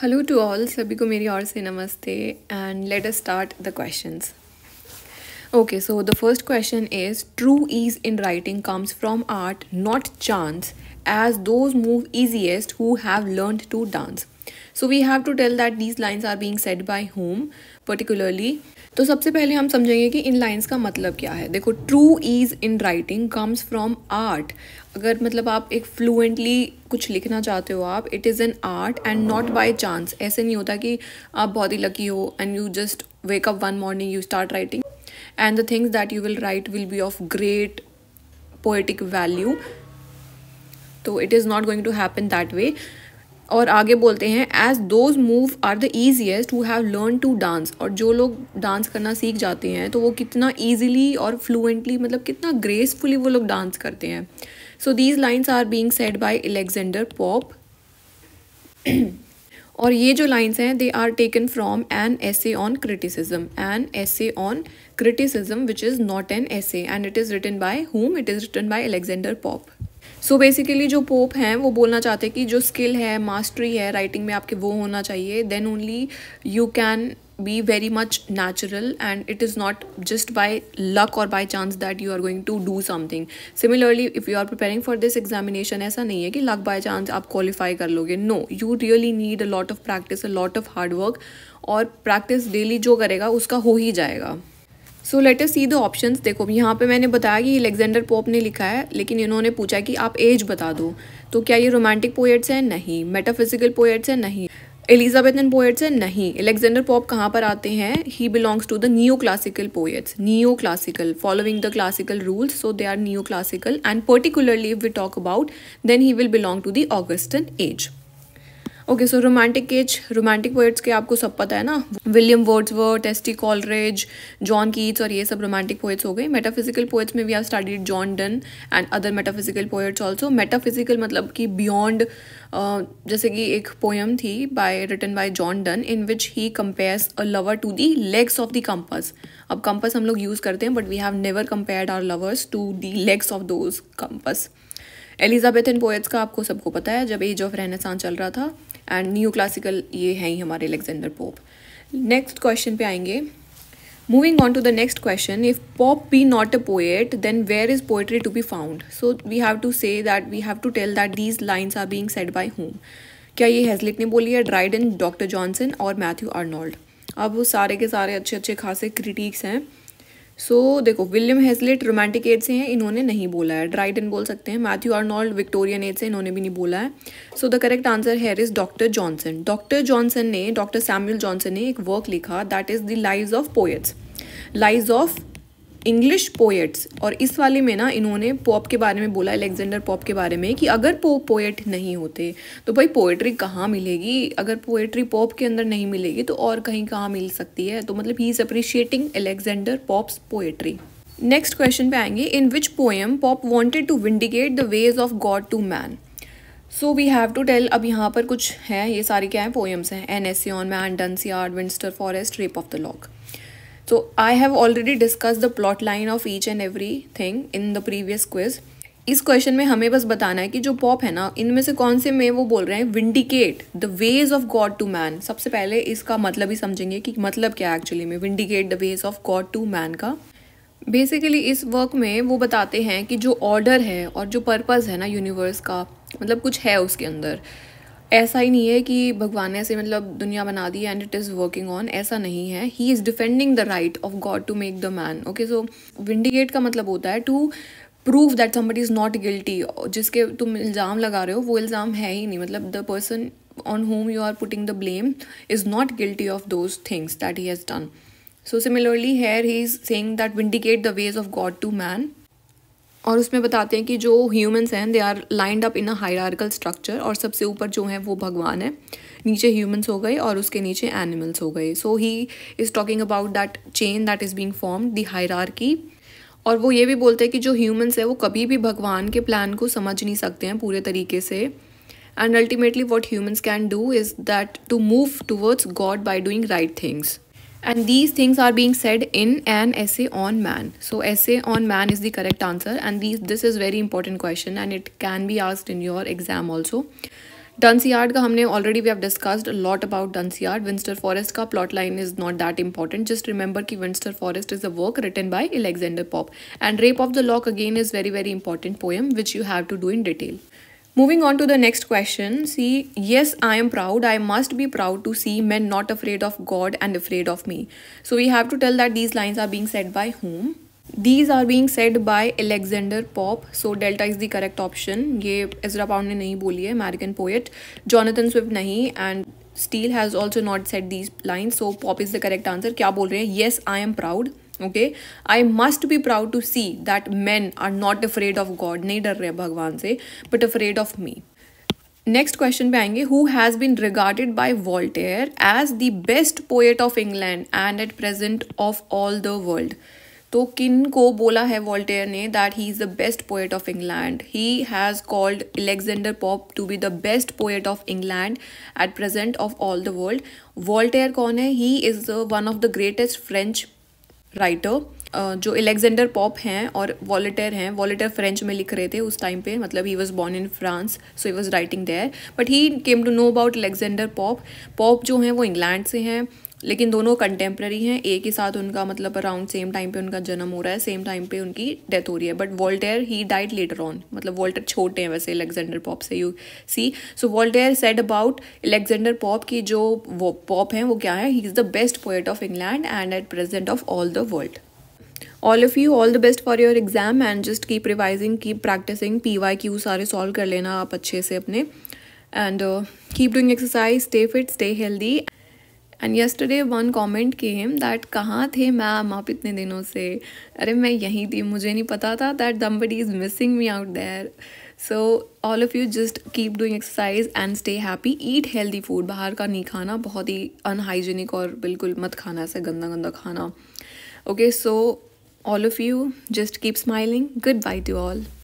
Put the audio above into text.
Hello to all, सभी को मेरी ओर से नमस्ते and let us start the questions. Okay, so the first question is true ease in writing comes from art, not chance, as those move easiest who have learned to dance. So we have to tell that these lines are being said by whom particularly. तो सबसे पहले हम समझेंगे कि इन lines का मतलब क्या है. देखो, true ease in writing comes from art. अगर मतलब आप एक फ्लुएंटली कुछ लिखना चाहते हो, आप it is an art and not by chance. ऐसे नहीं होता कि आप बहुत ही लकी हो and you just wake up one morning, you start writing and the things that you will write will be of great poetic value. तो it is not going to happen that way. और आगे बोलते हैं as those move are the easiest who have learned to dance. और जो लोग dance करना सीख जाते हैं तो वो कितना easily और fluently, मतलब कितना gracefully वो लोग डांस करते हैं. So these lines are being said by Alexander Pope. और ये जो लाइन्स हैं they are taken from an essay on criticism which is not an essay and it is written by whom? It is written by Alexander Pope. So basically जो Pope हैं वो बोलना चाहते हैं कि जो स्किल है, मास्टरी है राइटिंग में आपके, वो होना चाहिए. Then only you can be very much natural and it is not just by luck or by chance that you are going to do something. Similarly, if you are preparing for this examination, ऐसा नहीं है कि luck by chance आप qualify कर लोगे. No, you really need a lot of practice, a lot of hard work, और practice daily जो करेगा उसका हो ही जाएगा. So let us see the options. देखो, यहाँ पे मैंने बताया कि अलेक्जेंडर पोप ने लिखा है, लेकिन इन्होंने पूछा कि आप एज बता दो. तो क्या ये रोमांटिक पोएट्स हैं? नहीं. मेटाफिजिकल पोएट्स हैं? नहीं. एलिजाबेथन पोएट्स हैं? नहीं. अलेक्जेंडर पॉप कहाँ पर आते हैं? He belongs to the neo classical poets. Neo classical, following the classical rules, so they are neo classical. And particularly if we talk about, then he will belong to the Augustan age. Okay, so romantic age, romantic poets के आपको सब पता है ना. William Wordsworth, S T. Coleridge, John Keats, और ये सब romantic poets हो गए. मेटाफिजिकल पोएट्स में we have studied John Donne and other metaphysical poets also. Metaphysical मतलब कि बियॉन्ड, जैसे कि एक पोएम थी written by John Donne in which he compares a lover to the legs of the compass. अब compass हम लोग यूज़ करते हैं, but we have never compared our lovers to the legs of those compass. Elizabethan poets का आपको सबको पता है, जब एज ऑफ रेनेसांस चल रहा था. एंड न्यू क्लासिकल ये हैं ही हमारे अलेक्जेंडर पोप. नेक्स्ट क्वेश्चन पे आएंगे. Moving on to the next question. If Pope be not a poet, then where is poetry to be found? So we have to say that, we have to tell that these lines are being said by whom. क्या ये Hazlitt ने बोली है, Dryden, doctor Johnson और Matthew Arnold? अब वो सारे के सारे अच्छे अच्छे खासे क्रिटिक्स हैं. सो देखो, विलियम हेजलिट रोमांटिक एज से हैं, इन्होंने नहीं बोला है. ड्राइडन बोल सकते हैं. मैथ्यू आर्नोल्ड विक्टोरियन एज से, इन्होंने भी नहीं बोला है. So the correct answer here is doctor Johnson. Doctor Samuel Johnson ने एक वर्क लिखा, that is the lives of poets, lives of English poets. और इस वाले में ना इन्होंने पॉप के बारे में बोला, अलेक्जेंडर पॉप के बारे में, कि अगर पॉप पोएट नहीं होते तो भाई पोएट्री कहाँ मिलेगी. अगर पोएट्री पॉप के अंदर नहीं मिलेगी तो और कहीं कहाँ मिल सकती है. तो मतलब he is appreciating Alexander Pope's poetry. Next question पे आएंगे. In which poem Pope wanted to vindicate the ways of God to man? So we have to tell. अब यहाँ पर कुछ है, ये सारी क्या है, पोएम्स हैं. An essay on Man, Dunciad, Windsor Forest, Rape of the Lock. So I have already discussed the plot line of each and everything in the previous quiz. इस क्वेश्चन में हमें बस बताना है कि जो पॉप है ना, इनमें से कौन से में वो बोल रहे हैं vindicate the ways of God to man. सबसे पहले इसका मतलब ही समझेंगे कि मतलब क्या है एक्चुअली में vindicate the ways of God to man का. बेसिकली इस वर्क में वो बताते हैं कि जो ऑर्डर है और जो पर्पज़ है ना यूनिवर्स का, मतलब कुछ है उसके अंदर. ऐसा ही नहीं है कि भगवान ने ऐसे मतलब दुनिया बना दी and it is working on, ऐसा नहीं है. He is defending the right of God to make the man. Okay, so vindicate का मतलब होता है to prove that somebody is not guilty. जिसके तुम इल्ज़ाम लगा रहे हो वो इल्ज़ाम है ही नहीं, मतलब the person on whom you are putting the blame is not guilty of those things that he has done. So similarly here he is saying that vindicate the ways of God to man. और उसमें बताते हैं कि जो humans हैं they are lined up in a hierarchical structure, और सबसे ऊपर जो है वो भगवान है, नीचे ह्यूमंस हो गए और उसके नीचे एनिमल्स हो गए. So he is talking about that chain that is being formed, the hierarchy. और वो ये भी बोलते हैं कि जो ह्यूमंस है वो कभी भी भगवान के प्लान को समझ नहीं सकते हैं पूरे तरीके से. And ultimately what humans can do is that to move towards God by doing right things. And these things are being said in an essay on man. So essay on man is the correct answer, and this is very important question and it can be asked in your exam also. Dunciad का हमने already we have discussed lot about Dunciad. Windsor Forest का plot line is not that important. Just remember कि Windsor Forest is a work written by Alexander Pope. And Rape of the Lock again is very very important poem which you have to do in detail. Moving on to the next question. See, yes, I am proud. I must be proud to see men not afraid of God and afraid of me. So we have to tell that these lines are being said by whom? These are being said by Alexander Pope. So delta is the correct option. ये Ezra Pound ने नहीं बोली है, American poet. Jonathan Swift नहीं, and Steele has also not said these lines. So Pope is the correct answer. क्या बोल रहे हैं? Yes, I am proud. Okay, I must be proud to see that man are not afraid of God. नहीं डर रहे भगवान से, but afraid of me. Next question पे आएंगे. Who has been regarded by Voltaire as the best poet of England and at present of all the world. तो किन को बोला है वॉल्टेयर ने that he is the best poet of England? He has called Alexander pop to be the best poet of England at present of all the world. Voltaire कौन है? He is one of the greatest French writer. जो Alexander Pope हैं और Voltaire हैं, Voltaire French में लिख रहे थे उस टाइम पे, मतलब he was born in France, so he was writing there, but he came to know about Alexander Pope. Pope जो हैं वो इंग्लैंड से हैं, लेकिन दोनों कंटेम्प्रेरी हैं. एक ही साथ उनका मतलब अराउंड सेम टाइम पे उनका जन्म हो रहा है, सेम टाइम पे उनकी डेथ हो रही है. But Voltaire he died later on, मतलब वॉल्टेयर छोटे हैं वैसे अलेक्जेंडर पॉप से, you see. So Voltaire said about Alexander Pope की जो वो पॉप हैं वो क्या है? He is the best poet of England and at present of all the world. All of you, all the best for your exam and just keep revising, keep practising. PYQ सारे solve कर लेना आप अच्छे से अपने, and keep doing exercise, stay fit, stay healthy. And yesterday one comment came that कहाँ थे ma'am आप इतने दिनों से? अरे मैं यहीं थी, मुझे नहीं पता था that somebody is missing me out there. So all of you just keep doing exercise and stay happy. Eat healthy food, बाहर का नहीं खाना, बहुत ही अनहाइजीनिक और बिल्कुल मत खाना ऐसे गंदा गंदा खाना. Okay, so all of you just keep smiling. Goodbye to all.